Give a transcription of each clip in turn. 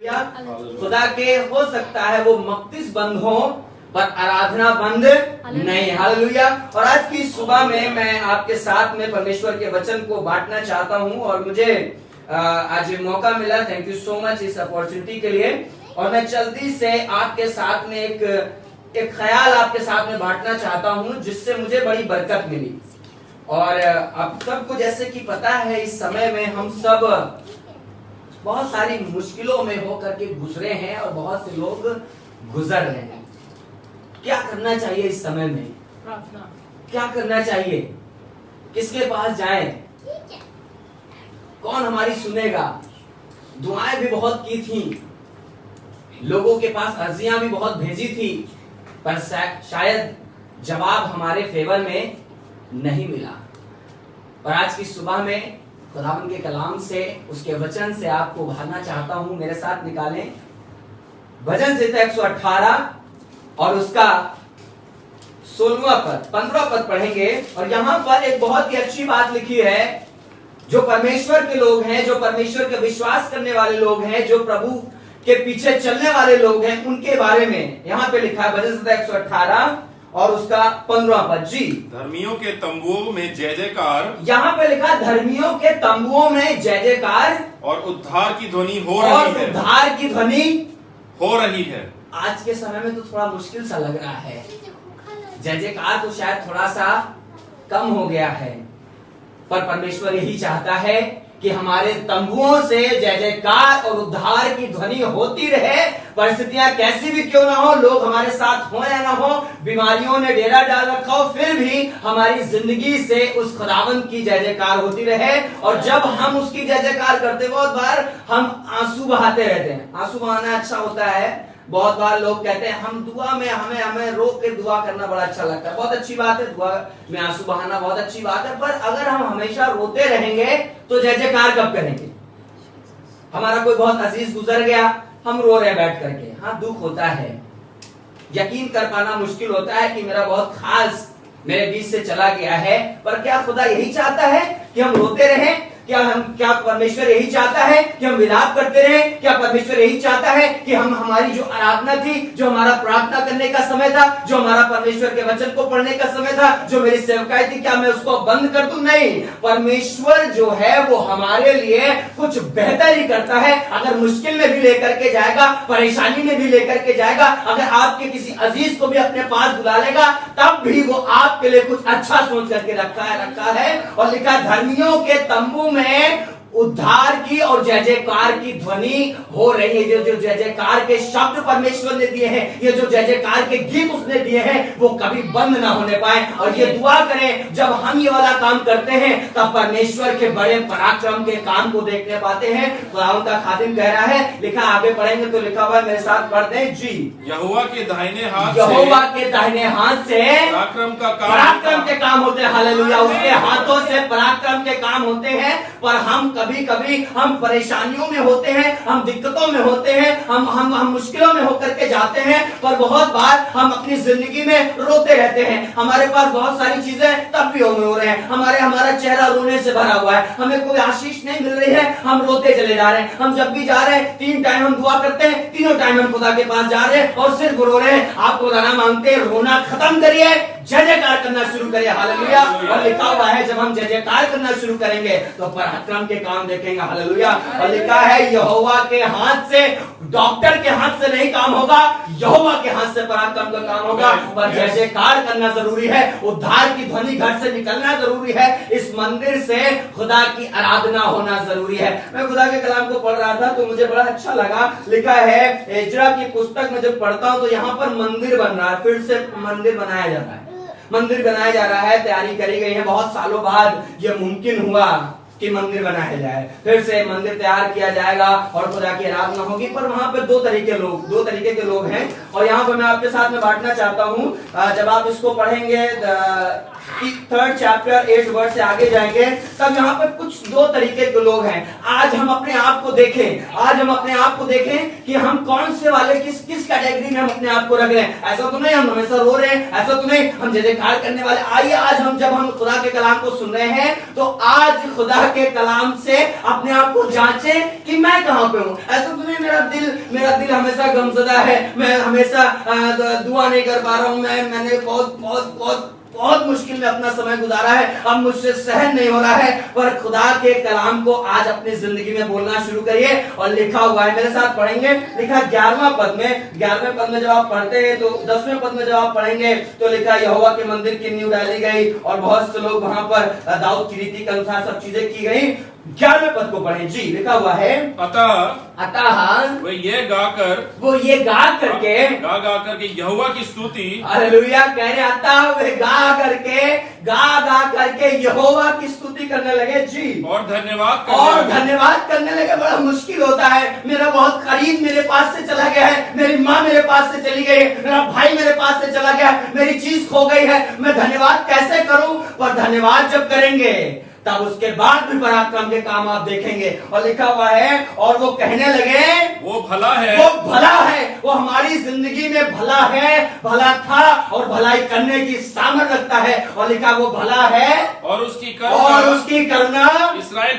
खुदा के हो सकता है वो मकदस बंद हो पर आराधना बंद नहीं। हालेलुया। और आज की सुबह में मैं आपके साथ में परमेश्वर के वचन को बांटना चाहता हूं और मुझे आज मौका मिला। थैंक यू सो मच इस अपॉर्चुनिटी के लिए। और मैं जल्दी से आपके साथ में एक ख्याल आपके साथ में बांटना चाहता हूं जिससे मुझे बड़ी बरकत मिली। और आप सबको जैसे कि पता है इस समय में हम सब बहुत सारी मुश्किलों में होकर के गुजरे हैं और बहुत से लोग गुजर रहे हैं। क्या करना चाहिए इस समय में? प्रार्थना। क्या करना चाहिए? किसके पास जाएं? कौन हमारी सुनेगा? दुआएं भी बहुत की थी, लोगों के पास अर्जियां भी बहुत भेजी थी, पर शायद जवाब हमारे फेवर में नहीं मिला। और आज की सुबह में खुदावन के कलाम से, उसके वचन से आपको उभारना चाहता हूं। मेरे साथ निकालें भजन संहिता 118 और उसका 16वां पद, 15वां पद पढ़ेंगे। और यहां पर एक बहुत ही अच्छी बात लिखी है। जो परमेश्वर के लोग हैं, जो परमेश्वर के विश्वास करने वाले लोग हैं, जो प्रभु के पीछे चलने वाले लोग हैं, उनके बारे में यहां पे लिखा है। भजन संहिता 118 और उसका 15वां पद। जी, धर्मियों के तंबुओं में जय जयकार। यहाँ पे लिखा धर्मियों के तंबुओं में जय जयकार और उद्धार की ध्वनि हो रही है। उद्धार की ध्वनि हो रही है। आज के समय में तो थोड़ा मुश्किल सा लग रहा है। जय जयकार तो शायद थोड़ा सा कम हो गया है, पर परमेश्वर यही चाहता है कि हमारे तंबुओं से जय जयकार और उद्धार की ध्वनि होती रहे। परिस्थितियां कैसी भी क्यों ना हो, लोग हमारे साथ हो या ना हो, बीमारियों ने डेरा डाल रखा हो, फिर भी हमारी जिंदगी से उस खुदावंद की जय जयकार होती रहे। और जब हम उसकी जय जयकार करते, बहुत बार हम आंसू बहाते रहते हैं। आंसू बहाना अच्छा होता है। बहुत बार लोग कहते हैं हम दुआ में हमें रो के दुआ करना बड़ा अच्छा लगता है। बहुत अच्छी बात है, दुआ में आंसू बहाना बहुत अच्छी बात है। पर अगर हम हमेशा रोते रहेंगे तो जय जयकार कब करेंगे? हमारा कोई बहुत अजीज गुजर गया, हम रो रहे बैठ करके, हाँ दुख होता है, यकीन कर पाना मुश्किल होता है कि मेरा बहुत खास मेरे बीच से चला गया है। पर क्या खुदा यही चाहता है कि हम रोते रहें? क्या परमेश्वर यही चाहता है कि हम विलाप करते रहें? क्या परमेश्वर यही चाहता है कि हम हमारी जो आराधना थी, जो हमारा प्रार्थना करने का समय था, जो हमारा परमेश्वर के वचन को पढ़ने का समय था, जो मेरी सेवकाई थी, क्या मैं उसको बंद कर दूं? नहीं। परमेश्वर जो है वो हमारे लिए कुछ बेहतर ही करता है। अगर मुश्किल में भी लेकर के जाएगा, परेशानी में भी लेकर के जाएगा, अगर आपके किसी अजीज को भी अपने पास बुला लेगा, तब भी वो आपके लिए कुछ अच्छा सोच करके रखा है। और लिखा धर्मियों के तंबू में उद्धार की और जय जयकार की ध्वनि हो रही है। जो जय जयकार के शब्द परमेश्वर ने दिए हैं, ये जो जय जयकार के गीत उसने दिए हैं, वो कभी बंद ना होने पाए। और ये दुआ करें, जब हम ये वाला काम करते हैं तब परमेश्वर के बड़े पराक्रम के काम को देखने पाते हैं। खुदावंद का खादिम कह रहा है, लिखा आगे पढ़ेंगे तो लिखा हुआ है, मेरे साथ पढ़ते हैं जी। यहोवा के दाहिने हाथ से पराक्रम के काम होते हैं। हालेलुया। उसके हाथों से पराक्रम के काम होते हैं। पर हम कभी कभी हम परेशानियों में होते हैं, हम दिक्कतों में होते हैं, हम मुश्किलों में होकर के जाते हैं। पर बहुत बार हम अपनी जिंदगी में रोते रहते हैं। हमारे पास बहुत सारी चीजें तब भी हो रहे हैं, हमारा चेहरा रोने से भरा हुआ है, हमें कोई आशीष नहीं मिल रही है, हम रोते चले जा रहे हैं। हम जब भी जा रहे हैं, 3 टाइम हम दुआ करते हैं, तीनों टाइम हम खुदा के पास जा रहे हैं और सिर्फ रो रहे हैं। आप खुदा मांगते हैं, रोना खत्म करिए, जय जयकार करना शुरू करिए। हालेलुया। और लिखा हुआ है जब हम जय जयकार करना शुरू करेंगे तो पराक्रम के काम देखेंगे। हालेलुया। और लिखा है यहोवा के हाथ से, डॉक्टर के हाथ से नहीं काम होगा, यहोवा के हाथ से पराक्रम का काम होगा। पर जय जयकार करना जरूरी है, उद्धार की ध्वनि घर से निकलना जरूरी है, इस मंदिर से खुदा की आराधना होना जरूरी है। मैं खुदा के कलाम को पढ़ रहा था तो मुझे बड़ा अच्छा लगा। लिखा है एजरा की पुस्तक में जब पढ़ता हूं तो यहाँ पर मंदिर बन रहा है, फिर से मंदिर बनाया जा रहा है, मंदिर बनाया जा रहा है, तैयारी करी गई है। बहुत सालों बाद यह मुमकिन हुआ कि मंदिर बनाया जाए, फिर से मंदिर तैयार किया जाएगा और खुदा की आराधना होगी। पर वहां पे दो तरीके के लोग हैं। और यहाँ पर मैं आपके साथ में बांटना चाहता हूँ। जब आप इसको पढ़ेंगे 3rd चैप्टर 8 वर्ष से आगे जाएंगे, तब यहाँ पर कुछ 2 तरीके के लोग हैं। आज हम अपने आप को देखें कि हम कौन से वाले किस कैटेगरी में हम अपने आप को रख रहे हैं। ऐसा तो नहीं हम हमेशा रो रहे हैं, ऐसा तो नहीं हम जय जयकार करने वाले। आइए आज जब हम खुदा के कलाम को सुन रहे हैं तो आज खुदा के कलाम से अपने आप को जांचें कि मैं कहां पे हूं। ऐसा तो नहीं मेरा दिल हमेशा गमज़दा है, मैं हमेशा दुआ नहीं कर पा रहा हूं, मैंने बहुत मुश्किल में अपना समय गुजारा है, अब मुझसे सहन नहीं हो रहा है। पर खुदा के कलाम को आज अपनी जिंदगी में बोलना शुरू करिए। और लिखा हुआ है, मेरे साथ पढ़ेंगे, लिखा 11वें पद में जब आप पढ़ते हैं तो 10वें पद में जब आप पढ़ेंगे तो लिखा यहोवा के मंदिर की नींव डाली गई और बहुत से लोग वहां पर दाऊद की रीति के अनुसार सब चीजें की गई। 11वें पद को पढ़ें जी, लिखा हुआ है अतः वो ये गा करके यहोवा की स्तुति, हालेलुया कह रहे, अतः वे गा करके यहोवा की स्तुति करने लगे जी, और धन्यवाद करने लगे। बड़ा मुश्किल होता है, मेरा बहुत करीब मेरे पास से चला गया है, मेरी माँ मेरे पास से चली गई है, मेरा भाई मेरे पास से चला गया, मेरी चीज खो गई है, मैं धन्यवाद कैसे करूं। पर धन्यवाद जब करेंगे तब उसके बाद भी पराक्रम के काम आप देखेंगे। और लिखा हुआ है और वो कहने लगे वो भला है, वो हमारी जिंदगी में भला है, भला था और भलाई करने की सामर्थ रखता है। और लिखा वो भला है और उसकी करुणा इस्राएल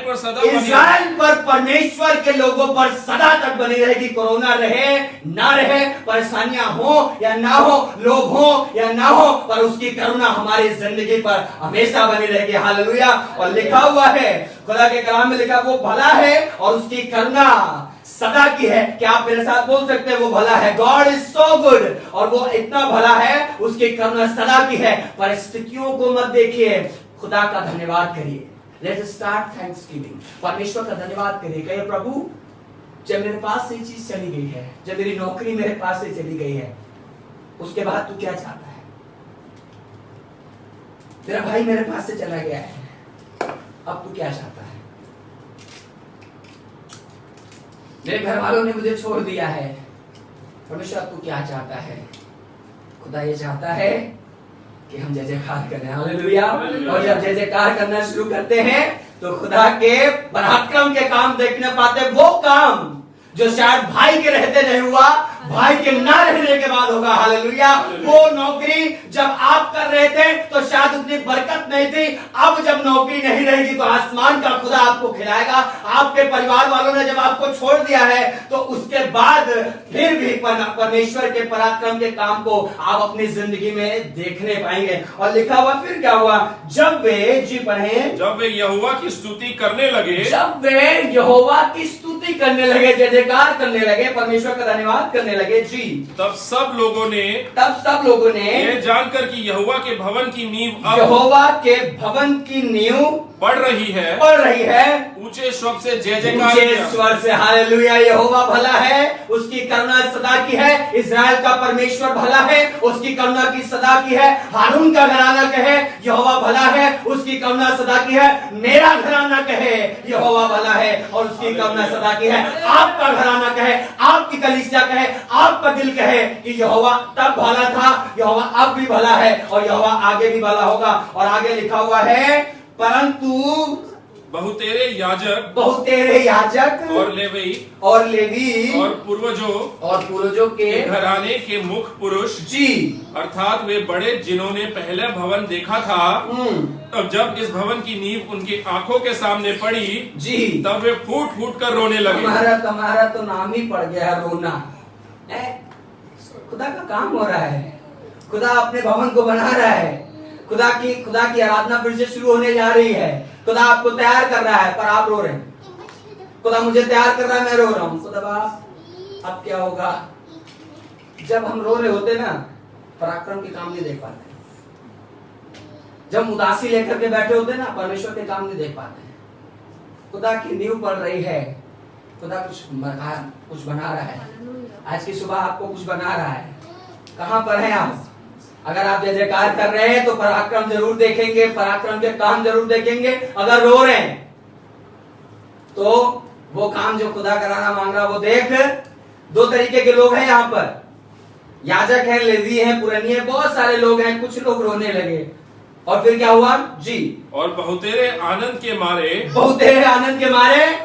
पर परमेश्वर के लोगों पर सदा तक बनी रहेगी। कोरोना रहे ना रहे, परेशानियां हो या ना हो, लोग हो या ना हो, पर उसकी करुणा हमारी जिंदगी पर हमेशा बनी रहेगी। हालेलुया। और लिखा हुआ है खुदा के कलाम में, लिखा वो भला है और उसकी करुणा सदा की है। क्या आप मेरे साथ बोल सकते हैं वो भला है? गॉड इज सो गुड, और वो इतना भला है, उसकी करुणा सदा की है। परिस्थितियों को मत देखिए, खुदा का धन्यवाद करिए। Let's start Thanksgiving. परमेश्वर का धन्यवाद करिए, कहिए प्रभु जब मेरे पास से चीज चली गई है, जब मेरी नौकरी मेरे पास से चली गई है, उसके बाद तू क्या चाहता है? तेरा भाई मेरे पास से चला गया है, अब तू क्या चाहता है? मेरे घर वालों ने मुझे छोड़ दिया है, परमेश्वर अब तू क्या चाहता है? खुदा ये चाहता है कि हम जय जयकार करें। हालेलुया। और जब जय जयकार करना शुरू करते हैं तो खुदा के पराक्रम के काम देखने पाते, वो काम जो शायद भाई के रहते नहीं हुआ, भाई के ना रहने के बाद होगा। हालेलुया। वो नौकरी जब आप कर रहे थे तो शायद उतनी बरकत नहीं थी, अब जब नौकरी नहीं रहेगी तो आसमान का खुदा आपको खिलाएगा। आपके परिवार वालों ने जब आपको छोड़ दिया है तो उसके बाद फिर भी परमेश्वर के पराक्रम के काम को आप अपनी जिंदगी में देखने पाएंगे। और लिखा हुआ फिर क्या हुआ? जब वे यहोवा की स्तुति करने लगे, जय जयकार करने लगे, परमेश्वर का धन्यवाद करने लगे जी, तब सब लोगों ने ये जानकर कि यहोवा के भवन की नींव पड़ रही है, ऊंचे स्वर से जय जयकार। हालेलुया। यहोवा भला है, उसकी करुणा सदा की है। इस्राएल का परमेश्वर भला है, उसकी करुणा की सदा की है। हारून का घराना कहे यहोवा भला है, उसकी करुणा सदा की है। मेरा घराना कहे यहोवा भला है और उसकी करुणा सदा की है। आपका घराना कहे, आपकी कलीसिया कहे, आपका दिल कहे कि यहोवा तब भला था, यहोवा अब भी भला है और यहोवा आगे भी भला होगा। और आगे लिखा हुआ है परंतु बहुतेरे याजक और लेवी और पूर्वजों के घराने के मुख्य पुरुष जी, अर्थात वे बड़े जिन्होंने पहले भवन देखा था, तब जब इस भवन की नींव उनकी आंखों के सामने पड़ी जी, तब वे फूट फूट कर रोने लगे। तुम्हारा तो नाम ही पड़ गया रोना। खुदा का काम हो रहा है, खुदा अपने भवन को बना रहा है, खुदा की आराधना फिर से शुरू होने जा रही है। खुदा आपको तैयार कर रहा है पर आप रो रहे हैं। खुदा मुझे तैयार कर रहा है, मैं रो रहा हूँ। खुदा बाप अब क्या होगा? जब हम रो रहे होते ना, पराक्रम के काम नहीं देख पाते। जब उदासी लेकर के बैठे होते ना, परमेश्वर के काम नहीं देख पाते। खुदा की नींव पड़ रही है, खुदा कुछ बना रहा है। आज की सुबह आपको कुछ बना रहा है। कहां पर हैं आप? अगर आप जय जयकार कर रहे हैं तो पराक्रम जरूर देखेंगे, पराक्रम के काम जरूर देखेंगे। अगर रो रहे हैं तो वो काम जो खुदा कराना मांग रहा वो देख। दो तरीके के लोग हैं यहाँ पर, याजक हैं, लेवी हैं, पुरनिये, बहुत सारे लोग हैं। कुछ लोग रोने लगे और फिर क्या हुआ जी? और बहुतेरे आनंद के मारे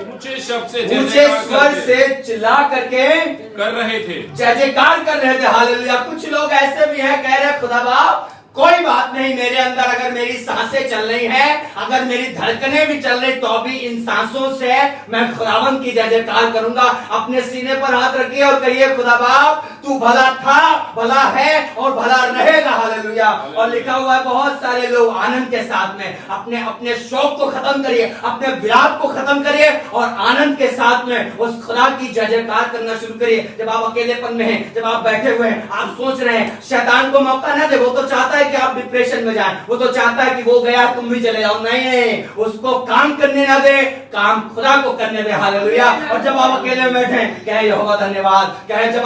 ऊंचे शब्द से ऊंचे स्वर से चिल्ला करके कर रहे थे, जय जयकार कर रहे थे। हालेलुया। कुछ लोग ऐसे भी हैं, कह रहे खुदा बाप कोई बात नहीं, मेरे अंदर अगर मेरी सांसें चल रही हैं, अगर मेरी धड़कनें भी चल रही, तो भी इन सांसों से मैं खुदावन की जय जयकार करूंगा। अपने सीने पर हाथ रखिए और कहिए, खुदा बाप तू भला था, भला है और भला रहेगा। हालेलुया। और लिखा हुआ है बहुत सारे लोग आनंद के साथ में अपने अपने शौक को खत्म करिए, अपने विलाप को खत्म करिए और आनंद के साथ में उस खुदा की जय जयकार करना शुरू करिए। जब आप अकेलेपन में हैं, जब आप बैठे हुए हैं, आप सोच रहे हैं, शैतान को मौका ना दे। वो तो चाहता है कि आप डिप्रेशन में जाएं, वो तो चाहता है कि वो गया तुम भी चले जाओ। नहीं, उसको काम करने ना दे, काम खुदा को करने दे। हालेलुया। और जब आप अकेले में बैठे, कहे यहोवा धन्यवाद। कहे जब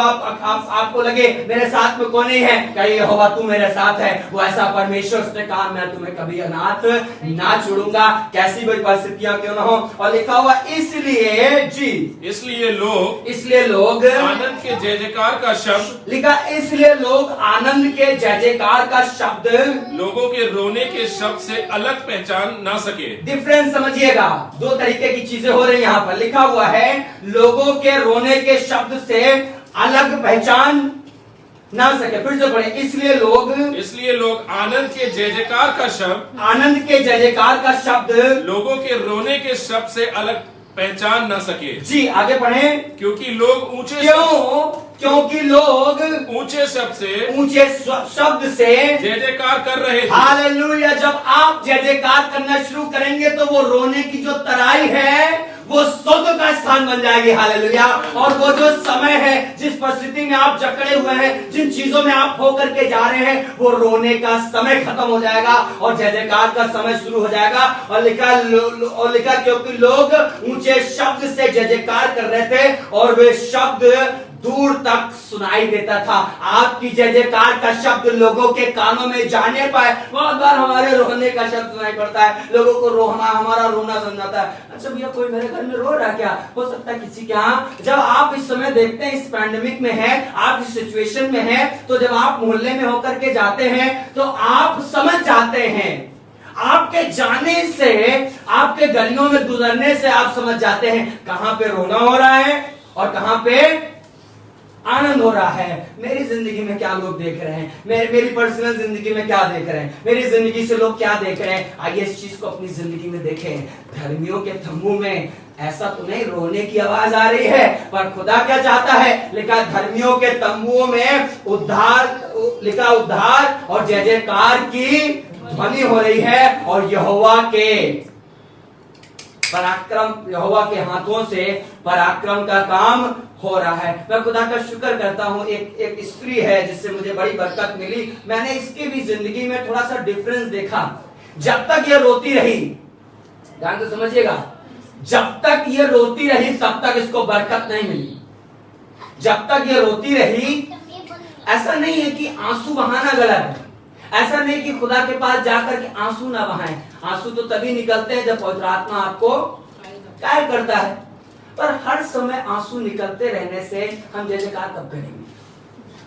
आपको लगे मेरे साथ में कोई नहीं है, कहे यहोवा तू मेरे साथ है। वो ऐसा परमेश्वर, उसने कहा मैं तुम्हें कभी अनाथ ना छोड़ूंगा, कैसी भी परिस्थितियां क्यों ना हो। और लिखा हुआ इसलिए जी, इसलिए लोग आनंद के जय जयकार का शब्द, लिखा इसलिए लोग आनंद के जय जयकार का शब्द लोगों के रोने के शब्द से अलग पहचान ना सके। डिफरेंस समझिएगा, दो तरीके की चीजें हो रही हैं यहाँ पर। लिखा हुआ है लोगों के रोने के शब्द से अलग पहचान ना सके। फिर से पढ़े, इसलिए लोग आनंद के जय जयकार का शब्द, आनंद के जय जयकार का शब्द लोगों के रोने के शब्द से अलग पहचान ना सके। जी आगे पढ़ें। क्योंकि लोग क्योंकि लोग ऊंचे शब्द से जय जयकार कर रहे थे। हालेलुया। जब आप जय जयकार करना शुरू करेंगे तो वो रोने की जो तराई है वो सोच का स्थान बन जाएगी। हालेलुया। और वो जो समय है, जिस परिस्थिति में आप जकड़े हुए हैं, जिन चीजों में आप होकर के जा रहे हैं, वो रोने का समय खत्म हो जाएगा और जय जयकार का समय शुरू हो जाएगा। और लिखा क्योंकि लोग ऊंचे शब्द से जय जयकार कर रहे थे और वे शब्द दूर तक सुनाई देता था। आपकी जय जयकार का शब्द लोगों के कानों में जाने पाए। बहुत बार हमारे रोने का शब्द सुनाई पड़ता है, लोगों को रोना, हमारा रोना समझाता है। अच्छा भैया कोई मेरे घर में रो रहा क्या? हो सकता है किसी के यहाँ। जब आप इस समय देखते हैं, इस पैंडेमिक में है, आप इस सिचुएशन में है, तो जब आप मोहल्ले में होकर के जाते हैं तो आप समझ जाते हैं। आपके जाने से, आपके गलियों में गुजरने से आप समझ जाते हैं कहां पे रोना हो रहा है और कहां पे आनंद हो रहा है। मेरी जिंदगी में क्या लोग देख रहे हैं, मेरी पर्सनल जिंदगी में क्या देख रहे हैं, मेरी जिंदगी से लोग क्या देख रहे हैं। आइए इस चीज को अपनी जिंदगी में देखें। धर्मियों के तंबू में ऐसा तो नहीं रोने की आवाज आ रही है, पर खुदा क्या चाहता है? लिखा धर्मियों के तंबुओं में उद्धार और जय जयकार की ध्वनि हो रही है और यहोवा के हाथों से पराक्रम का काम हो रहा है। मैं खुदा का शुक्र करता हूँ, एक स्त्री है जिससे मुझे बड़ी बरकत मिली। मैंने इसकी भी जिंदगी में थोड़ा सा डिफरेंस देखा। जब तक ये रोती रही, ध्यान से समझिएगा, जब तक ये रोती रही तब तक इसको बरकत नहीं मिली। जब तक ये रोती रही, ऐसा नहीं है कि आंसू बहाना गलत है, ऐसा नहीं कि खुदा के पास जाकर के आंसू ना बहाएं। आंसू तो तभी निकलते हैं जब पवित्र आत्मा आपको कायल करता है, पर हर समय आंसू निकलते रहने से हम जय जयकार कब करेंगे?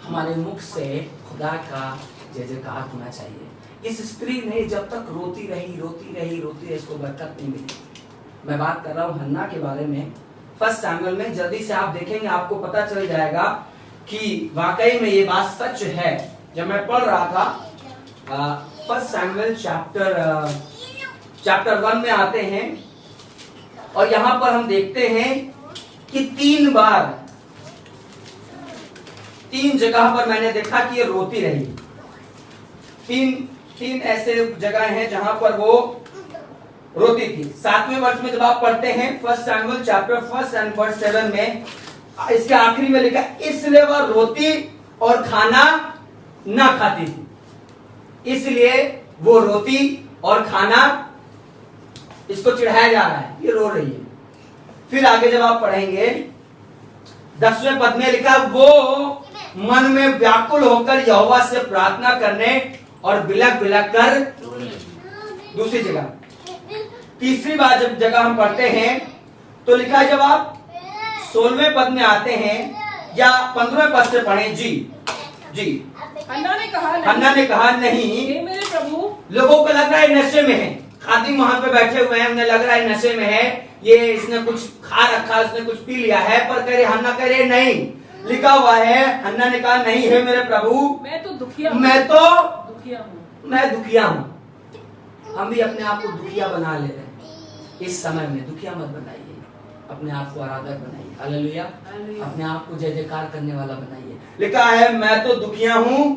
हमारे मुख से खुदा का जय जयकार होना चाहिए। इस स्त्री ने जब तक रोती रही इसको बरकत नहीं मिली। मैं बात कर रहा हूँ हन्ना के बारे में। 1 शमूएल में जल्दी से आप देखेंगे, आपको पता चल जाएगा कि वाकई में ये बात सच है। जब मैं पढ़ रहा था 1 शमूएल चैप्टर 1 में आते हैं और यहां पर हम देखते हैं कि 3 जगह पर मैंने देखा कि ये रोती रही। तीन ऐसे जगह हैं जहां पर वो रोती थी। 7वें वर्ष में जब आप पढ़ते हैं 1 शमूएल चैप्टर 1 एंड वर्स 7 में, इसके आखिरी में लिखा इसलिए वह रोती और खाना ना खाती थी। इसलिए वो रोती और खाना, इसको चिढ़ाया जा रहा है, ये रो रही है। फिर आगे जब आप पढ़ेंगे 10वें पद में लिखा वो मन में व्याकुल होकर यहोवा से प्रार्थना करने और बिलक कर। दूसरी जगह, तीसरी बार जब जगह हम पढ़ते हैं तो लिखा है, जब आप 16वें पद में आते हैं या 15वें पद से पढ़ें। जी हन्ना ने कहा नहीं मेरे प्रभु। लोगों को लग रहा है नशे में है, खादिम वहां पे बैठे हुए हैं, उन्हें लग रहा है नशे में है, ये इसने कुछ खा रखा, इसने कुछ पी लिया है, पर कह रहे हन्ना कह रहे नहीं। लिखा हुआ है हन्ना ने कहा नहीं है मेरे प्रभु, मैं तो दुखिया हूँ। मैं दुखिया हूं। हम भी अपने आप को दुखिया बना ले रहे हैं। इस समय में दुखिया मत बनाइए, अपने आप को आराधक बनाइए। हालेलुया। अपने आप को जय जयकार करने वाला बनाइए। लिखा है मैं तो दुखिया हूं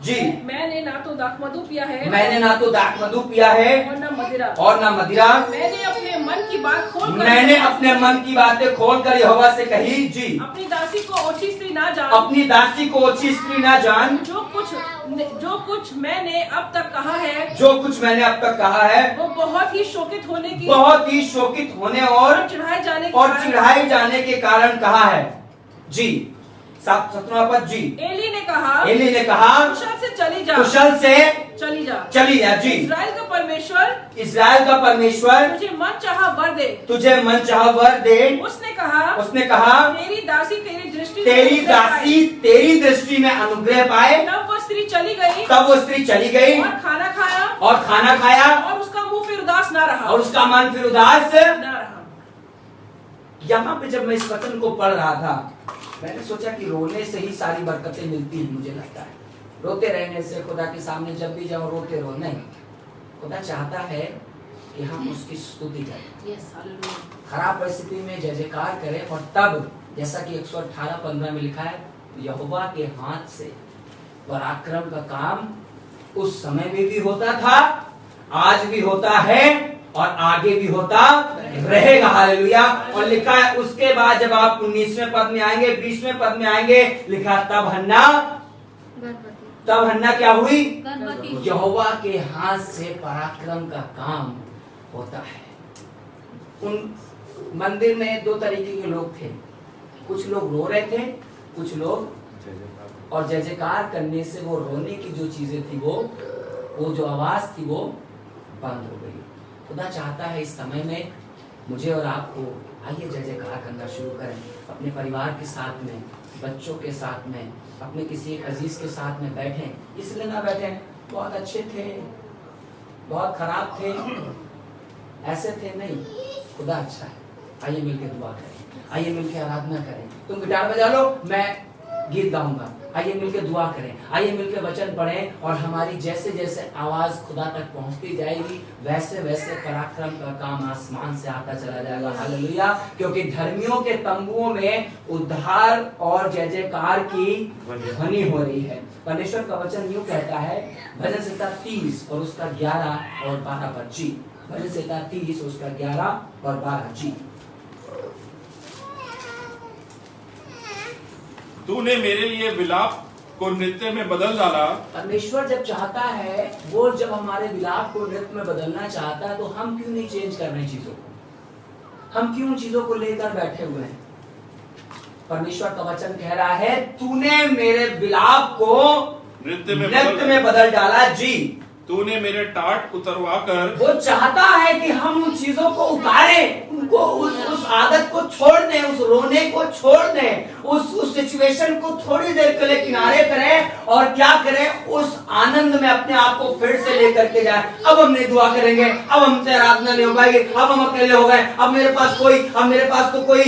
जी, मैंने ना तो दाखमधु पिया है, मैंने ना तो दाखमधु पिया है और ना मदिरा, और ना मदिरा। मैंने अपने मन की बात खोल कर, मैंने अपने मन की बातें खोलकर यहोवा से कही जी। अपनी दासी को ओछी स्त्री ना जान, अपनी दासी को ओछी स्त्री ना जान। जो कुछ मैंने अब तक कहा है, जो कुछ मैंने अब तक कहा है वो बहुत ही शोकित होने की, बहुत ही शोकित होने और चिढ़ाए जाने के और कारण- चिढ़ाए जाने के कारण कहा है जी। 17वां पद जी। एली ने कहा, एली ने कहा कुशल से चली जा, कुशल से चली जा, चली जा जी। इस्राएल का परमेश्वर इस्राएल का परमेश्वर तुझे मन चाहा वर दे। तुझे मन चाहा वर दे। उसने कहा, तेरी दासी तेरी दृष्टि में तेरी अनुग्रह दासी तेरी दृष्टि में अनुग्रह पाए। पाए। तब वो स्त्री चली गई, तब वो स्त्री चली गई और खाना खाया, और खाना खाया और उसका मुंह फिर उदास ना रहा, और उसका मन फिर उदास ना रहा। यहाँ पे जब मैं इस वचन को पढ़ रहा था, मैंने सोचा कि रोने से ही सारी बरकतें मिलती हैं। मुझे लगता है रोते रहने से, खुदा के सामने जब भी जाओ रोते रहो, नहीं। खुदा चाहता है कि हम उसकी स्तुति करें, खराब परिस्थिति में जय जयकार करें। और तब जैसा कि 118:15 में लिखा है, यहोवा के हाथ से पराक्रम का काम उस समय में भी होता था, आज भी होता है और आगे भी होता रहेगा। हालेलुया। और लिखा है उसके बाद जब आप 19वें पद में आएंगे, 20वें पद में आएंगे, लिखा तब हन्ना क्या हुई? यहोवा के हाथ से पराक्रम का काम होता है। उन मंदिर में 2 तरीके के लोग थे। कुछ लोग रो रहे थे, कुछ लोग, और जय जयकार करने से वो रोने की जो चीजें थी, वो जो आवाज थी वो बंद हो गई। खुदा चाहता है इस समय में मुझे और आपको, आइए जय जयकार करना शुरू करें। अपने परिवार के साथ में, बच्चों के साथ में, अपने किसी एक अजीज के साथ में बैठें। इसलिए ना बैठें बहुत अच्छे थे, बहुत खराब थे, ऐसे थे, नहीं। खुदा अच्छा है। आइए मिलकर दुआ करें, आइए मिलकर आराधना करें। तुम गिटार बजा लो, मैं गीत गाऊंगा। आइए मिलकर दुआ करें, आइए मिलकर वचन पढ़ें। और हमारी जैसे जैसे आवाज खुदा तक पहुंचती जाएगी, वैसे वैसे पराक्रम का काम आसमान से आता चला जाएगा। हालेलुया। क्योंकि धर्मियों के तंबुओं में उद्धार और जय जयकार की ध्वनि हो रही है। परमेश्वर का वचन यूं कहता है, भजन संहिता 30 और उसका 11 और 12 पद जी। भजन संहिता 30 उसका 11 और 12 जी। तूने मेरे लिए विलाप को नृत्य में बदल डाला। परमेश्वर जब चाहता है, वो जब हमारे विलाप को नृत्य में बदलना चाहता है, तो हम क्यों नहीं चेंज कर रहे चीजों को? हम क्यों चीजों को लेकर बैठे हुए हैं? परमेश्वर का वचन कह रहा है, तूने मेरे विलाप को नृत्य में बदल डाला जी। तूने मेरे टाट उतरवा कर। वो चाहता है कि हम उन चीजों को उतारें, उनको उस आदत को छोड़ दें, उस रोने को छोड़ दें, उस सिचुएशन को थोड़ी देर के लिए किनारे करें और क्या करें, उस आनंद में अपने आप को फिर से लेकर के जाएं। अब हम नहीं दुआ करेंगे, अब हमसे आराधना नहीं हो पाएगी, अब हम अकेले हो गए, अब मेरे पास तो कोई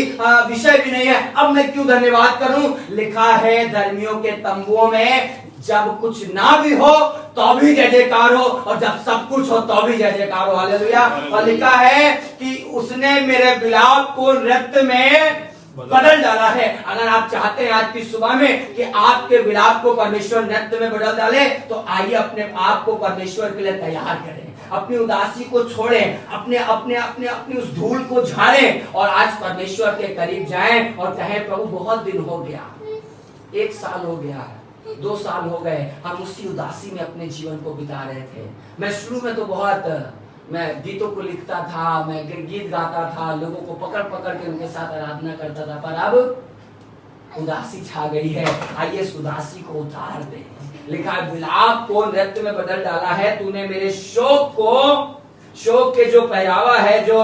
विषय भी नहीं है, अब मैं क्यों धन्यवाद करूं? लिखा है धर्मियों के तंबुओं में जब कुछ ना भी हो तो भी जय जयकार हो, और जब सब कुछ हो तो भी जय जयकार हो। हालेलुया। और लिखा है कि उसने मेरे विलाप को नृत्य में बदल डाला है। अगर आप चाहते हैं आज की सुबह में कि आपके विलाप को परमेश्वर नृत्य में बदल डाले, तो आइए अपने आप को परमेश्वर के लिए तैयार करें, अपनी उदासी को छोड़ें, अपनी उस धूल को झाड़ें और आज परमेश्वर के करीब जाएं और कहें, प्रभु बहुत दिन हो गया, 1 साल हो गया है, 2 साल हो गए, हम उसी उदासी में अपने जीवन को बिता रहे थे। मैं शुरू में तो मैं गीतों को लिखता था, मैं गीत गाता था, लोगों को पकड़ पकड़ के उनके साथ आराधना करता था, पर अब उदासी छा गई है। आइए इस उदासी को उतार दें। लिखा है विलाप को नृत्य में बदल डाला है, तूने मेरे शोक के जो पहरावा है, जो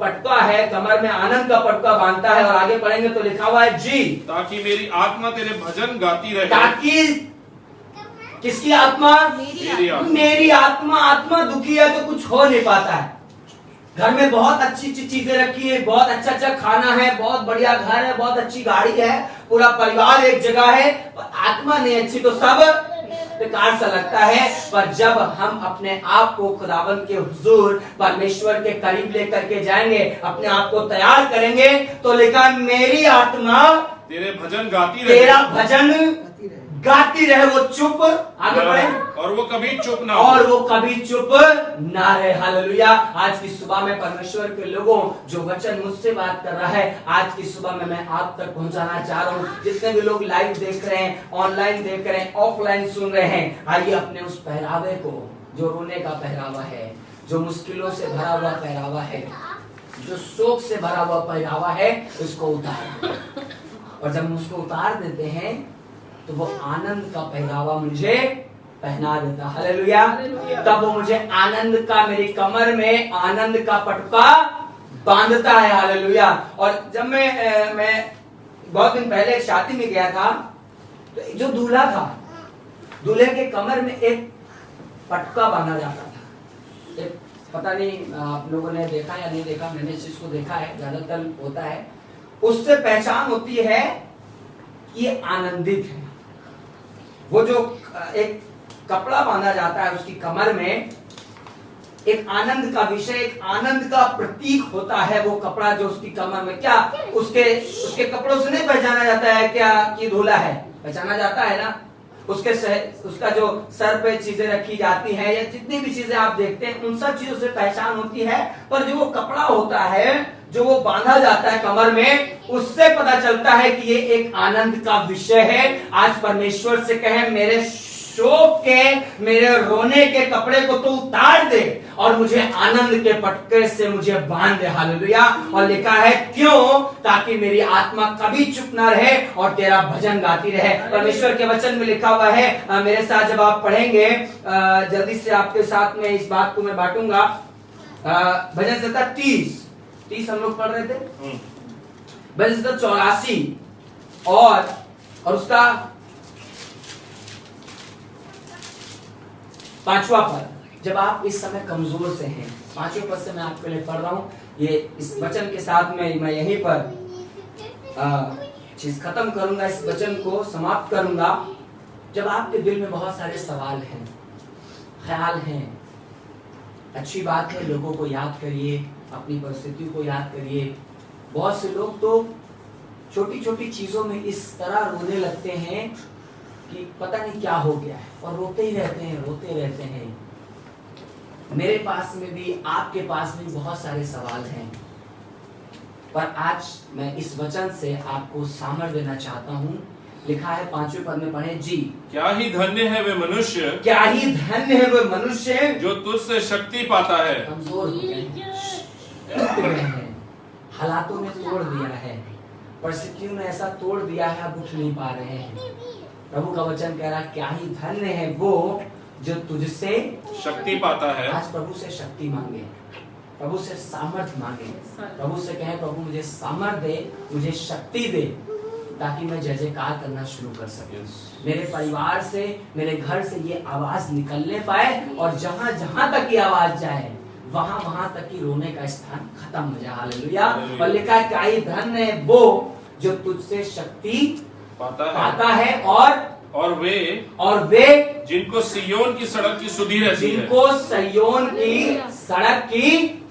पटका है, कमर में आनंद का पटका बांधता है। और आगे पढ़ेंगे तो लिखा हुआ है जी, ताकि मेरी आत्मा तेरे भजन गाती रहे। ताकि किसकी आत्मा? मेरी आत्मा दुखी है तो कुछ हो नहीं पाता है। घर में बहुत अच्छी चीजें रखी है, बहुत अच्छा खाना है, बहुत बढ़िया घर है, बहुत अच्छी गाड़ी है, पूरा परिवार एक जगह है, पर आत्मा नहीं अच्छी तो सब बेकार सा लगता है। पर जब हम अपने आप को खुदावंद के हुजूर परमेश्वर के करीब लेकर के जाएंगे, अपने आप को तैयार करेंगे, तो लिखा मेरी आत्मा तेरे भजन गाती रहे, तेरा भजन गाती रहे, वो चुप, आगे बढ़े, और वो कभी चुप ना हो, और वो कभी चुप ना रहे। हालेलुया। आज की सुबह में परमेश्वर के लोगों, जो वचन मुझसे बात कर रहा है, आज की सुबह में मैं आप तक पहुंचाना चाह रहा हूं। जितने भी लोग लाइव देख रहे हैं, ऑनलाइन देख रहे हैं, ऑफलाइन सुन रहे हैं, आइए अपने उस पहरावे को, जो रोने का पहरावा है, जो मुश्किलों से भरा हुआ पहरावा है, जो शोक से भरा हुआ पहरावा है, उसको उतार। और जब हम उसको उतार देते हैं तो वो आनंद का पहरावा मुझे पहना देता। हालेलुया। तब वो मुझे आनंद का, मेरी कमर में आनंद का पटका बांधता है। हालेलुया। और जब मैं बहुत दिन पहले शादी में गया था, तो जो दूल्हा था, दूल्हे के कमर में एक पटका बांधा जाता था। एक, पता नहीं आप लोगों ने देखा या नहीं देखा, मैंने इस चीज को देखा है, ज्यादातर होता है। उससे पहचान होती है कि ये आनंदित है। वो जो एक कपड़ा बांधा जाता है उसकी कमर में, एक आनंद का विषय, एक आनंद का प्रतीक होता है वो कपड़ा जो उसकी कमर में। क्या उसके कपड़ों से नहीं पहचाना जाता है क्या कि दूल्हा है? पहचाना जाता है ना। उसका जो सर पे चीजें रखी जाती हैं, या जितनी भी चीजें आप देखते हैं, उन सब चीजों से पहचान होती है। पर जो वो कपड़ा होता है, जो वो बांधा जाता है कमर में, उससे पता चलता है कि ये एक आनंद का विषय है। आज परमेश्वर से कहें, मेरे शोक के, मेरे रोने के कपड़े को तो उतार दे और मुझे आनंद के पटके से मुझे बांध दे। हालेलुया। और लिखा है क्यों? ताकि मेरी आत्मा कभी चुप ना रहे और तेरा भजन गाती रहे। परमेश्वर के वचन में लिखा हुआ है, मेरे साथ जब आप पढ़ेंगे, जल्दी से आपके साथ में इस बात को मैं बांटूंगा। भजन संहिता 30 हम लोग पढ़ रहे थे। भजन संहिता 84 और उसका 5वां पद। जब आप इस समय कमजोर से हैं, 5वें पद से मैं आपके लिए पढ़ रहा हूं। ये इस वचन के साथ में मैं यहीं पर चीज खत्म करूंगा, इस वचन को समाप्त करूंगा। जब आपके दिल में बहुत सारे सवाल हैं, ख्याल हैं, अच्छी बात है, लोगों को याद करिए, अपनी परिस्थितियों को याद करिए। बहुत से लोग तो छोटी छोटी चीजों में इस तरह रोने लगते हैं कि पता नहीं क्या हो गया है, और रोते ही रहते हैं, रोते रहते हैं। मेरे पास में भी, आपके पास में बहुत सारे सवाल हैं, पर आज मैं इस वचन से आपको सामर्थ्य देना चाहता हूँ। लिखा है 5वें पद में, पढ़े जी। क्या ही धन्य है वे मनुष्य, क्या ही धन्य है वे मनुष्य जो तुझसे शक्ति पाता है। कमजोर हो गए हैं, हालातों ने तोड़ दिया है, परिस्थितियों ने ऐसा तोड़ दिया है, अब उठ नहीं पा रहे हैं। प्रभु का वचन कह रहा है, क्या ही धन्य है वो जो तुझसे शक्ति पाता है। आज प्रभु से शक्ति मांगे, प्रभु से सामर्थ्य मांगे, प्रभु से कहें, प्रभु मुझे सामर्थ्य दे, मुझे शक्ति दे, ताकि मैं जय जयकार करना शुरू कर सकूं। मेरे परिवार से, मेरे घर से ये आवाज निकलने पाए, और जहां जहां तक ये आवाज जाए, वहां वहां तक की रोने का स्थान खत्म हो जाए। हालेलुया। और लिखा है, क्या ही धन्य है वो जो तुझसे शक्ति पाता है, और वे जिनको सिय्योन की सड़क की सुधि रहती है। जिनको सिय्योन की सड़क की,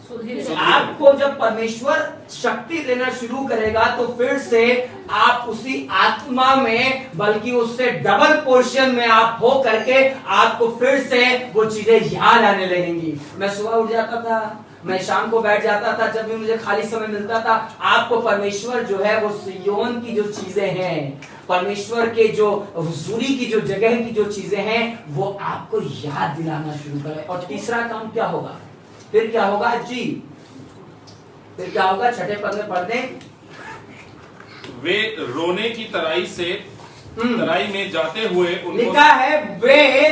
आपको जब परमेश्वर शक्ति देना शुरू करेगा, तो फिर से आप उसी आत्मा में, बल्कि उससे डबल पोर्शन में आप हो करके, आपको फिर से वो चीजें याद आने लगेंगी। मैं सुबह उठ जाता था, मैं शाम को बैठ जाता था, जब भी मुझे खाली समय मिलता था, आपको परमेश्वर जो है वो सिय्योन की जो चीजें हैं, परमेश्वर के जो हुजूरी की जो जगह की जो चीजें हैं, वो आपको याद दिलाना शुरू करे। और तीसरा काम क्या होगा? फिर क्या होगा जी? फिर क्या होगा? 6ठे पद में पढ़ दें। वे रोने की तराई से तराई में जाते हुए, लिखा है वे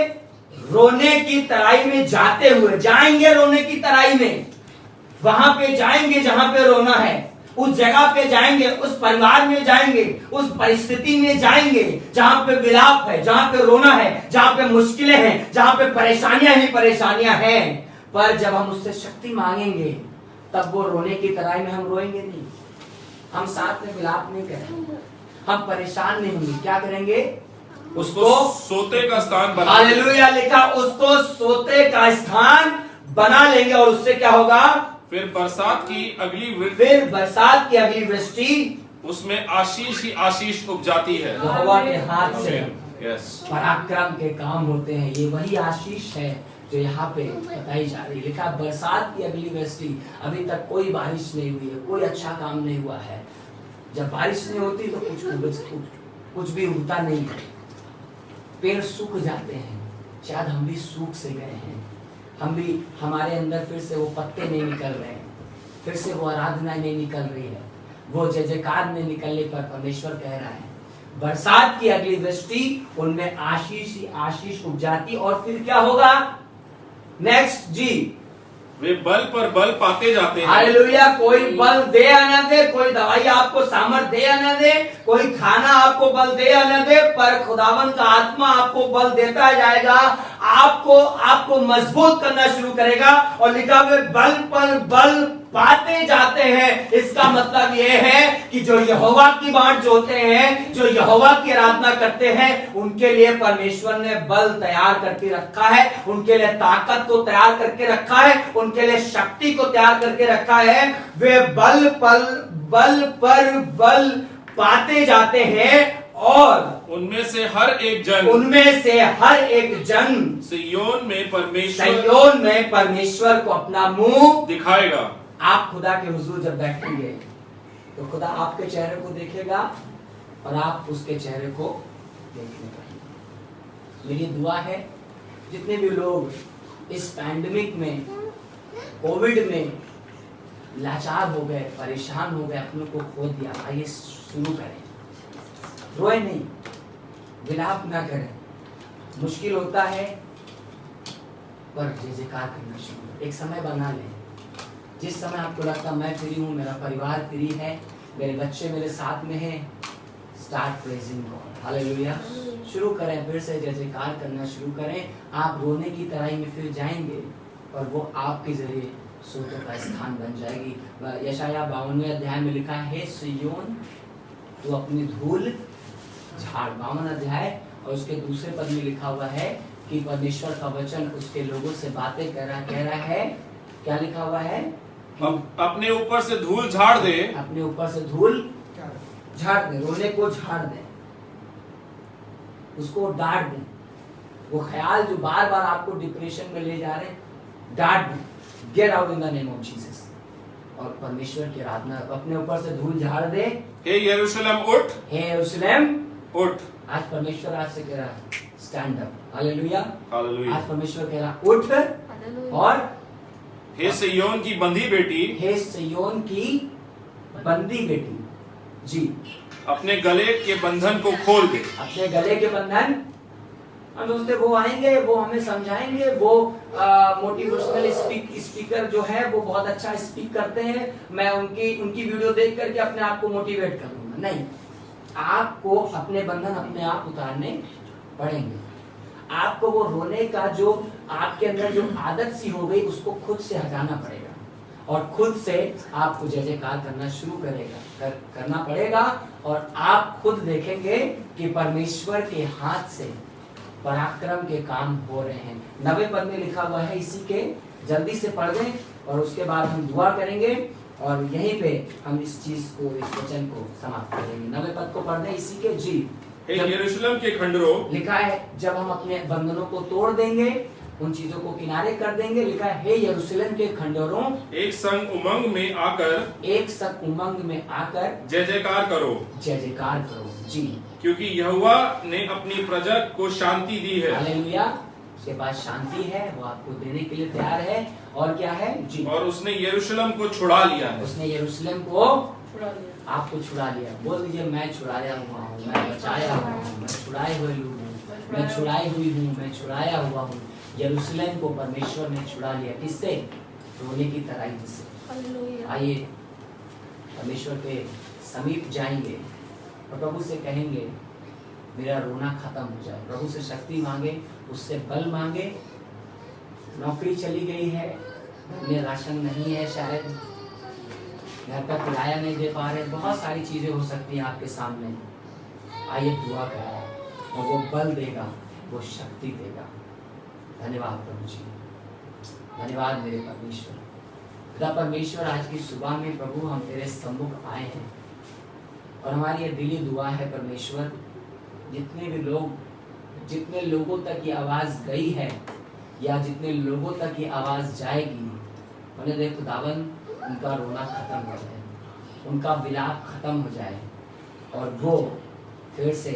रोने की तराई में जाते हुए, जाएंगे रोने की तराई में, वहां पे जाएंगे जहां पे रोना है, उस जगह पे जाएंगे, उस परिवार में जाएंगे, उस परिस्थिति में जाएंगे जहां पे विलाप है, जहां पे रोना है, जहां पे मुश्किलें हैं, जहां पे परेशानियां ही परेशानियां हैं। पर जब हम उससे शक्ति मांगेंगे, तब वो रोने की तराई में हम रोएंगे नहीं, हम साथ में विलाप नहीं करेंगे, हम परेशान नहीं होंगे। क्या करेंगे? उसको सोते का स्थान बना, हालेलुया, लिखा उसको सोते का स्थान बना लेंगे और उससे क्या होगा? फिर बरसात की अगली वृष्टि उसमें आशीष ही आशीष उपजाती है। यहोवा के हाथ से यस, पराक्रम के काम होते हैं। ये वही आशीष है जो यहाँ पे बताई जा रही है। लिखा बरसात की अगली वृष्टि। अभी तक कोई बारिश नहीं हुई है, कोई अच्छा काम नहीं हुआ है। जब बारिश नहीं होती तो कुछ भी उगता नहीं है, पेड़ सूख जाते हैं। शायद हम भी सूख से गए हैं, हम भी, हमारे अंदर फिर से वो पत्ते नहीं निकल रहे हैं, फिर से वो आराधना नहीं निकल रही है, वो जय जयकार नहीं निकलने पर परमेश्वर कह रहा है बरसात की अगली वृष्टि उनमें आशीष ही आशीष उपजाती। और फिर क्या होगा? नेक्स्ट जी, वे बल पर बल पाते जाते हैं। हालेलुया, कोई बल दे या न दे, कोई दवाई आपको सामर्थ दे या न दे, कोई खाना आपको बल दे या न दे, पर खुदावन का आत्मा आपको बल देता जाएगा, आपको मजबूत करना शुरू करेगा। और लिखा हुआ बल पर बल पाते जाते हैं। इसका मतलब यह है कि जो यहोवा की बाट जोते हैं, जो यहोवा की आराधना करते हैं, उनके लिए परमेश्वर ने बल तैयार करके रखा है, उनके लिए ताकत को तैयार करके रखा है, उनके लिए शक्ति को तैयार करके रखा है। वे बल पर बल पाते जाते हैं और उनमें से हर एक जन सिय्योन में परमेश्वर को अपना मुंह दिखाएगा। आप खुदा के हुजूर जब बैठेंगे तो खुदा आपके चेहरे को देखेगा और आप उसके चेहरे को देखने पाएंगे। मेरी दुआ है जितने भी लोग इस पैंडेमिक में, कोविड में लाचार हो गए, परेशान हो गए, अपने को खो दिया, आइए शुरू करें। रोए नहीं, विलाप ना करें। मुश्किल होता है पर जय जयकार करना शुरू करें। एक समय बना लें जिस समय आपको लगता मैं फ्री हूँ, मेरा परिवार फ्री है, मेरे बच्चे मेरे साथ में हैं, स्टार्ट प्रेजिंग गॉड। हालेलुया, शुरू करें, फिर से जय जयकार करना शुरू करें। आप रोने की तराई में फिर जाएंगे और वो आपके जरिए सोतों का स्थान बन जाएगी। यशाया 52वें अध्याय में लिखा है, हे सिय्योन तू अपनी धूल झाड़। 52 अध्याय और उसके दूसरे पद में लिखा हुआ है कि परमेश्वर का वचन उसके लोगों से बातें कह रहा है। क्या लिखा हुआ है? अपने ऊपर से धूल झाड़ दे, अपने ऊपर से धूल झाड़ दे, रोने को झाड़ दे, उसको डांट दे। वो ख्याल जो बार बार आपको डिप्रेशन में ले जा रहे हैं, डांट दे, get out in the name of Jesus. और परमेश्वर की आराधना, अपने ऊपर से धूल झाड़ दे। हे यरूशलेम उठ, हे यरूशलेम उठ। आज परमेश्वर आज से कह रहा है स्टैंड अप। Hallelujah, hallelujah. आज परमेश्वर कह रहा उठ। और हे सिय्योन की बंधी बेटी, हे सिय्योन की बंदी बेटी जी, अपने गले के बंधन को खोल दे। अपने गले के बंधन। हम सोचते वो आएंगे, वो हमें समझाएंगे, वो मोटिवेशनल स्पीकर जो है वो बहुत अच्छा स्पीक करते हैं, मैं उनकी वीडियो देख करके अपने आप को मोटिवेट कर लूंगा। नहीं, आपको अपने बंधन अपने आप उतारने पड़ेंगे। आपको वो रोने का जो आपके अंदर जो आदत सी हो गई उसको खुद से हटाना पड़ेगा और खुद से आपको जय जयकार करना शुरू करना पड़ेगा। और आप खुद देखेंगे कि परमेश्वर के हाथ से पराक्रम के काम हो रहे हैं। 90 पद में लिखा हुआ है, इसी के जल्दी से पढ़ दें और उसके बाद हम दुआ करेंगे और यहीं पे हम इस चीज को, इस वचन को समाप्त करेंगे। 90 पद को पढ़ दें इसी के जी। यरूशलेम के खंडरों, लिखा है जब हम अपने बंधनों को तोड़ देंगे, उन चीजों को किनारे कर देंगे। लिखा है, हे यरूशलेम के खंडरों, एक संग उमंग में आकर जय जयकार करो, जय जयकार करो जी, क्योंकि यहोवा ने अपनी प्रजा को शांति दी है। हालेलुया, उसके पास शांति है, वो आपको देने के लिए तैयार है। और क्या है जी? और उसने यरूशलेम को छुड़ा लिया है। उसने यरूशलेम को आपको छुड़ा लिया। बोल दीजिए, मैं छुड़ाया हुआ हूँ, मैं बचाया हुआ हूँ, मैं छुड़ाए हुए हूँ, मैं छुड़ाई हुई हूँ, मैं छुड़ाया हुआ हूँ। यरूशलेम को परमेश्वर ने छुड़ा लिया। किससे? रोने की तराई से। आइए परमेश्वर के समीप जाएंगे और प्रभु से कहेंगे मेरा रोना खत्म हो जाए। प्रभु से शक्ति मांगे, उससे बल मांगे। नौकरी चली गई है, में राशन नहीं है, शायद घर का किराया नहीं दे पा रहे, बहुत सारी चीजें हो सकती हैं आपके सामने। आइए दुआ करें, और वो बल देगा, वो शक्ति देगा। धन्यवाद प्रभु जी, धन्यवाद मेरे परमेश्वर। खुदा परमेश्वर, आज की सुबह में प्रभु हम तेरे सम्मुख आए हैं और हमारी ये दिली दुआ है परमेश्वर, जितने लोगों तक ये आवाज़ गई है या जितने लोगों तक ये आवाज़ जाएगी, उन्हें देख खुदावन उनका रोना खत्म हो जाए, उनका विलाप खत्म हो जाए और वो फिर से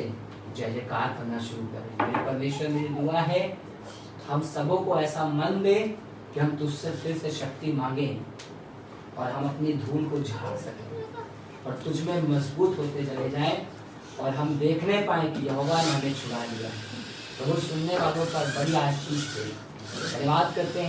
जय जयकार करना शुरू करें। मेरे परमेश्वर, मेरी दुआ है हम सबों को ऐसा मन दे कि हम तुझसे फिर से शक्ति मांगें और हम अपनी धूल को झाड़ सकें और तुझ में मजबूत होते चले जाएं और हम देखने पाए कि यहोवा ने हमें छुड़ा लिया। प्रभु, सुनने वालों पर बड़ी आशीष दे। धन्यवाद करते हैं।